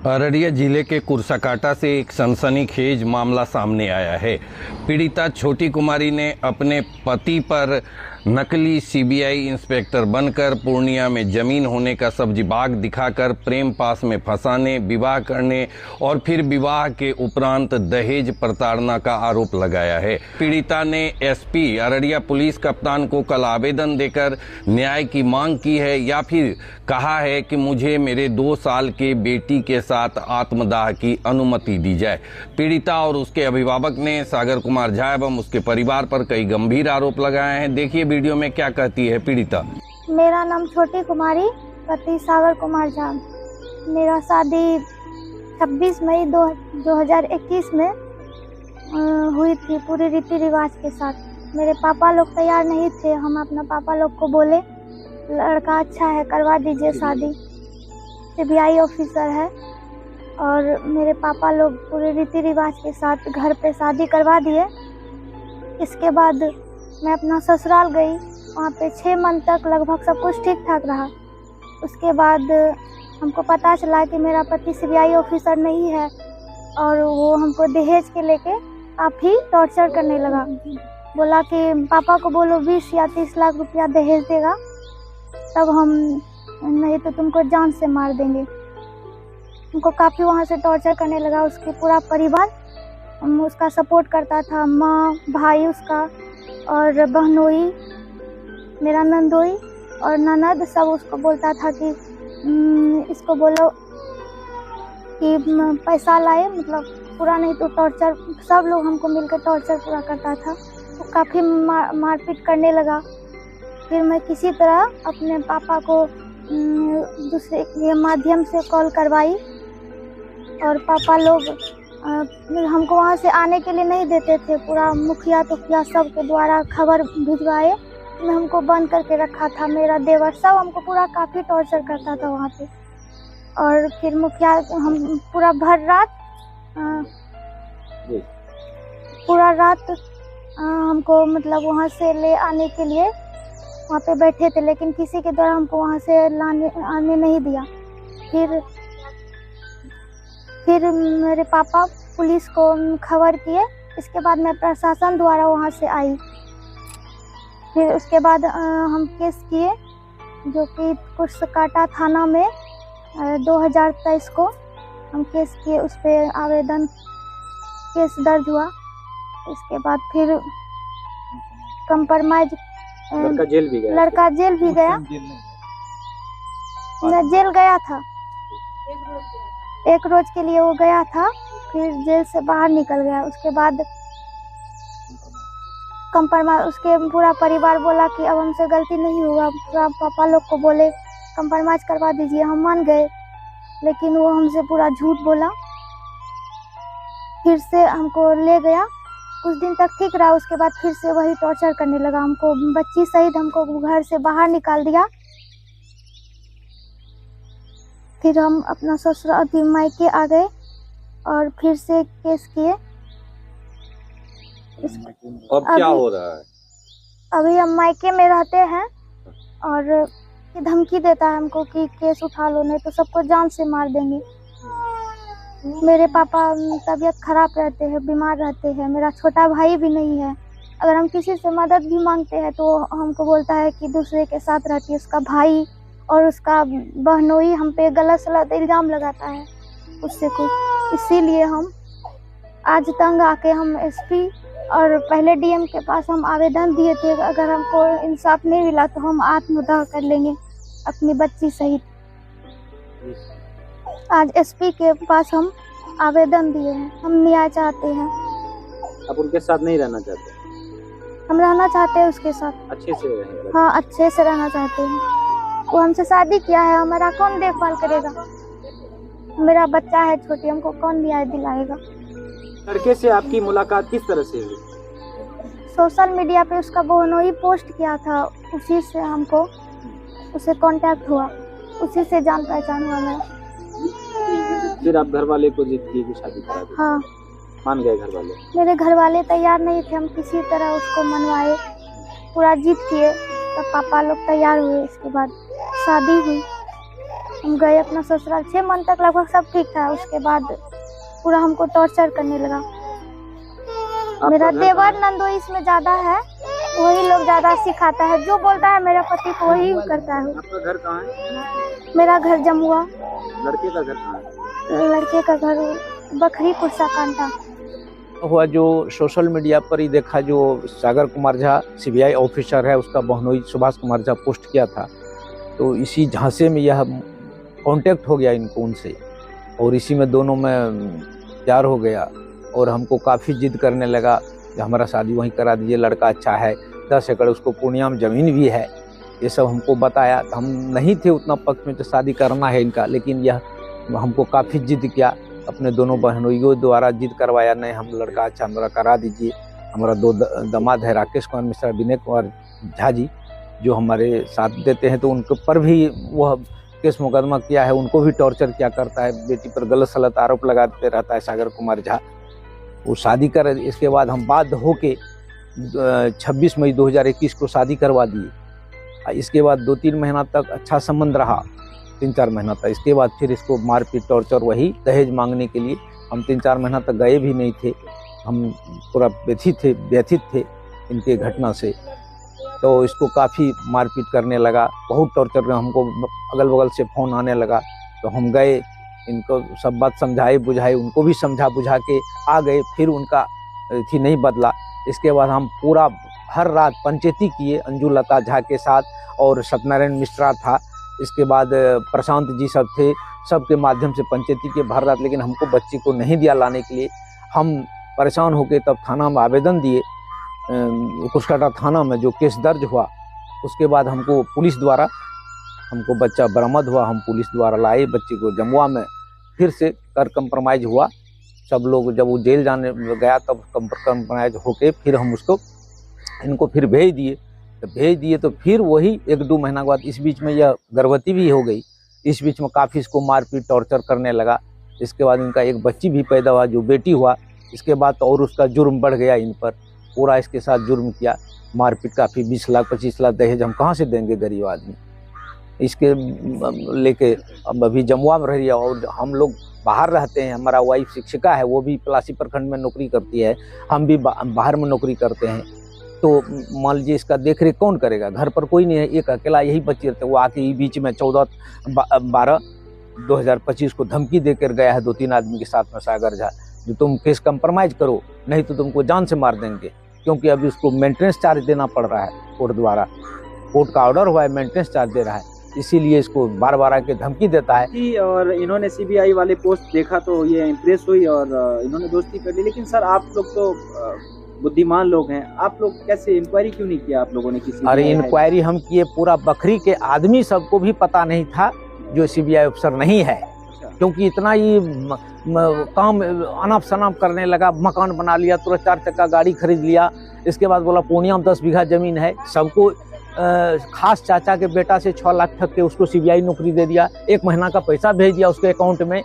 अररिया जिले के कुरसाकाटा से एक सनसनीखेज मामला सामने आया है। पीड़िता छोटी कुमारी ने अपने पति पर नकली सीबीआई इंस्पेक्टर बनकर पूर्णिया में जमीन होने का सब्जी बाग दिखाकर प्रेम पास में फंसाने, विवाह करने और फिर विवाह के उपरांत दहेज प्रताड़ना का आरोप लगाया है। पीड़िता ने एसपी अररिया पुलिस कप्तान को कल आवेदन देकर न्याय की मांग की है या फिर कहा है कि मुझे मेरे 2 साल के बेटी के साथ आत्मदाह की अनुमति दी जाए। पीड़िता और उसके अभिभावक ने सागर कुमार झा एवं उसके परिवार पर कई गंभीर आरोप लगाए हैं। देखिए वीडियो में क्या कहती है पीड़िता। मेरा नाम छोटी कुमारी, पति सागर कुमार झा। मेरा शादी 26 मई 2021 में हुई थी पूरी रीति रिवाज के साथ। मेरे पापा लोग तैयार नहीं थे। हम अपना पापा लोग को बोले लड़का अच्छा है, करवा दीजिए शादी, सीबीआई ऑफिसर है। और मेरे पापा लोग पूरे रीति रिवाज के साथ घर पे शादी करवा दिए। इसके बाद मैं अपना ससुराल गई। वहाँ पे 6 मंथ तक लगभग सब कुछ ठीक ठाक रहा। उसके बाद हमको पता चला कि मेरा पति सीबीआई ऑफिसर नहीं है और वो हमको दहेज के लेके काफ़ी टॉर्चर करने लगा। बोला कि पापा को बोलो 20 या 30 लाख रुपया दहेज देगा, तब हम, नहीं तो तुमको जान से मार देंगे। हमको काफ़ी वहाँ से टॉर्चर करने लगा। उसके पूरा परिवार उसका सपोर्ट करता था, माँ, भाई उसका और बहनोई, मेरा नंदोई और ननद सब उसको बोलता था कि इसको बोलो कि पैसा लाए, मतलब पूरा नहीं तो टॉर्चर। सब लोग हमको मिलकर टॉर्चर पूरा करता था। वो काफ़ी मारपीट करने लगा। फिर मैं किसी तरह अपने पापा को दूसरे के माध्यम से कॉल करवाई और पापा लोग हमको वहाँ से आने के लिए नहीं देते थे। पूरा मुखिया तुखिया सब के द्वारा खबर भिजवाए, मैं हमको बंद करके रखा था। मेरा देवर सब हमको पूरा काफ़ी टॉर्चर करता था वहाँ पे। और फिर मुखिया हम पूरा भर रात हमको मतलब वहाँ से ले आने के लिए वहाँ पे बैठे थे, लेकिन किसी के द्वारा हमको वहाँ से आने नहीं दिया। फिर मेरे पापा पुलिस को खबर किए। इसके बाद मैं प्रशासन द्वारा वहाँ से आई। फिर उसके बाद हम केस किए, जो कि कुरसाकाटा थाना में 2023 को हम केस किए। उस पर आवेदन केस दर्ज हुआ। इसके बाद फिर कंप्रोमाइज, लड़का जेल भी गया। मैं जेल गया था, 1 रोज के लिए वो गया था। फिर जेल से बाहर निकल गया। उसके बाद कंप्रोमाइज, उसके पूरा परिवार बोला कि अब हमसे गलती नहीं होगा। पूरा पापा लोग को बोले कंप्रोमाइज करवा दीजिए, हम मान गए, लेकिन वो हमसे पूरा झूठ बोला। फिर से हमको ले गया। कुछ दिन तक ठीक रहा। उसके बाद फिर से वही टॉर्चर करने लगा। हमको बच्ची सहित हमको घर से बाहर निकाल दिया। फिर हम अपना ससुराल मायके आ गए और फिर से केस किए। अब क्या हो रहा है? अभी हम मायके में रहते हैं और धमकी देता है हमको कि केस उठा लो, नहीं तो सबको जान से मार देंगे। मेरे पापा तबीयत खराब रहते हैं, बीमार रहते हैं। मेरा छोटा भाई भी नहीं है। अगर हम किसी से मदद भी मांगते हैं तो हमको बोलता है कि दूसरे के साथ रहती है। उसका भाई और उसका बहनोई हम पे गलत सलत इल्ज़ाम लगाता है उससे कुछ। इसीलिए हम आज तंग आके हम एसपी और पहले डीएम के पास हम आवेदन दिए थे। अगर हमको इंसाफ नहीं मिला तो हम आत्मदाह कर लेंगे अपनी बच्ची सहित। आज एसपी के पास हम आवेदन दिए हैं। हम न्याय चाहते हैं। आप उनके साथ नहीं रहना चाहते? हम रहना चाहते हैं उसके साथ, अच्छे से रहेंगे। हाँ, अच्छे से रहना चाहते हैं। वो हमसे शादी किया है, हमारा कौन देखभाल करेगा? मेरा बच्चा है छोटी, हमको कौन न्याय दिलाएगा? लड़के से आपकी मुलाकात किस तरह से हुई? सोशल मीडिया पे उसका बहनोई पोस्ट किया था, उसी से हमको उससे कांटेक्ट हुआ, उसी से जान पहचान हुआ मेरा। फिर आप घर वाले को जिद की कि शादी करा दो? हाँ। मान गए घर वाले? मेरे घर वाले तैयार नहीं थे। हम किसी तरह उसको मनवाए, पूरा जिद किए, तब पापा लोग तैयार हुए। इसके बाद शादी हुई। हम गए अपना ससुराल। 6 मंथ तक लगभग सब ठीक था। उसके बाद पूरा हमको टॉर्चर करने लगा। मेरा घर देवर कहाँ है? नंदोई इसमें ज्यादा है, वही लोग ज्यादा सिखाता है, जो बोलता है मेरा पति को वही करता है। आपका घर कहाँ है? मेरा घर जमुआ, लड़के का घर कहाँ है? लड़के का घर बखरीपुर साकांटा। हुआ जो सोशल मीडिया पर ही देखा, जो सागर कुमार झा सीबीआई ऑफिसर है, उसका बहनोई सुभाष कुमार झा पोस्ट किया था, तो इसी झांसे में यह कांटेक्ट हो गया इनको उनसे, और इसी में दोनों में प्यार हो गया और हमको काफ़ी जिद करने लगा कि हमारा शादी वहीं करा दीजिए, लड़का अच्छा है, 10 एकड़ उसको पूर्णिया में ज़मीन भी है, ये सब हमको बताया। तो हम नहीं थे उतना पक्ष में तो शादी करना है इनका, लेकिन यह हमको काफ़ी जिद किया, अपने दोनों बहनोइयों द्वारा जिद करवाया, नहीं हम लड़का अच्छा हमारा करा दीजिए। हमारा 2 दामाद है, राकेश कुमार मिश्रा, विनय कुमार झा जी, जो हमारे साथ देते हैं, तो उनके पर भी वह केस मुकदमा किया है, उनको भी टॉर्चर किया करता है, बेटी पर गलत सलत आरोप लगाते रहता है सागर कुमार झा। वो शादी कर, इसके बाद हम बाध्य होके 26 मई 2021 को शादी करवा दिए। इसके बाद 2-3 महीना तक अच्छा संबंध रहा, 3-4 महीना तक। इसके बाद फिर इसको मारपीट टॉर्चर, वही दहेज मांगने के लिए। हम 3-4 महीना तक गए भी नहीं थे, हम पूरा व्यथित थे इनके घटना से। तो इसको काफ़ी मारपीट करने लगा, बहुत टॉर्चर, हमको अगल बगल से फ़ोन आने लगा। तो हम गए, इनको सब बात समझाए बुझाए, उनको भी समझा बुझा के आ गए, फिर उनका थी नहीं बदला। इसके बाद हम पूरा हर रात पंचायती किए अंजू लता झा के साथ, और सत्यनारायण मिश्रा था, इसके बाद प्रशांत जी सब थे, सबके माध्यम से पंचायती के भर रात, लेकिन हमको बच्ची को नहीं दिया लाने के लिए। हम परेशान होकर तब थाना में आवेदन दिए, कुसकाटा थाना में जो केस दर्ज हुआ। उसके बाद हमको पुलिस द्वारा हमको बच्चा बरामद हुआ, हम पुलिस द्वारा लाए बच्चे को जमुआ में, फिर से कर कंप्रोमाइज़ हुआ। सब लोग जब वो जेल जाने गया तब कंप्रोमाइज़ होके फिर हम उसको इनको फिर भेज दिए। तो फिर वही 1-2 महीना के बाद इस बीच में यह गर्भवती भी हो गई। इस बीच में काफ़ी इसको मारपीट टॉर्चर करने लगा। इसके बाद इनका एक बच्ची भी पैदा हुआ, जो बेटी हुआ। इसके बाद तो और उसका जुर्म बढ़ गया, इन पर पूरा इसके साथ जुर्म किया, मारपीट काफ़ी। 20 लाख 25 लाख दहेज हम कहाँ से देंगे गरीब आदमी। इसके लेके अब अभी जमुआ में रह रही है, और हम लोग बाहर रहते हैं। हमारा वाइफ शिक्षिका है, वो भी पलासी प्रखंड में नौकरी करती है, हम भी बाहर में नौकरी करते हैं। तो मान लीजिए इसका देख रेख कौन करेगा, घर पर कोई नहीं है, एक अकेला यही बच्चे रहते। वो आके बीच में 14/12/2025 को धमकी देकर गया है 2-3 आदमी के साथ में, सागर झा, जो तुम केस कंप्रोमाइज़ करो, नहीं तो तुमको जान से मार देंगे। क्योंकि अभी उसको मेंटेनेंस चार्ज देना पड़ रहा है, कोर्ट द्वारा, कोर्ट का ऑर्डर हुआ है, मेंटेनेंस चार्ज दे रहा है, इसीलिए इसको बार-बार आके धमकी देता है। और इन्होंने सीबीआई वाले पोस्ट देखा तो ये इम्प्रेस हुई और इन्होंने दोस्ती कर ली। लेकिन सर आप लोग तो बुद्धिमान लोग हैं, आप लोग कैसे इंक्वायरी क्यों नहीं किया आप लोगों ने किसी? अरे इंक्वायरी हम किए, पूरा बखरी के आदमी सबको भी पता नहीं था जो सीबीआई अफसर नहीं है, क्योंकि इतना ही काम अनाप शनाप करने लगा। मकान बना लिया, तुरंत 4 चक्का गाड़ी खरीद लिया। इसके बाद बोला पूर्णिया में 10 बीघा जमीन है, सबको खास चाचा के बेटा से 6 लाख तक के उसको सीबीआई नौकरी दे दिया। 1 महीना का पैसा भेज दिया उसके अकाउंट में।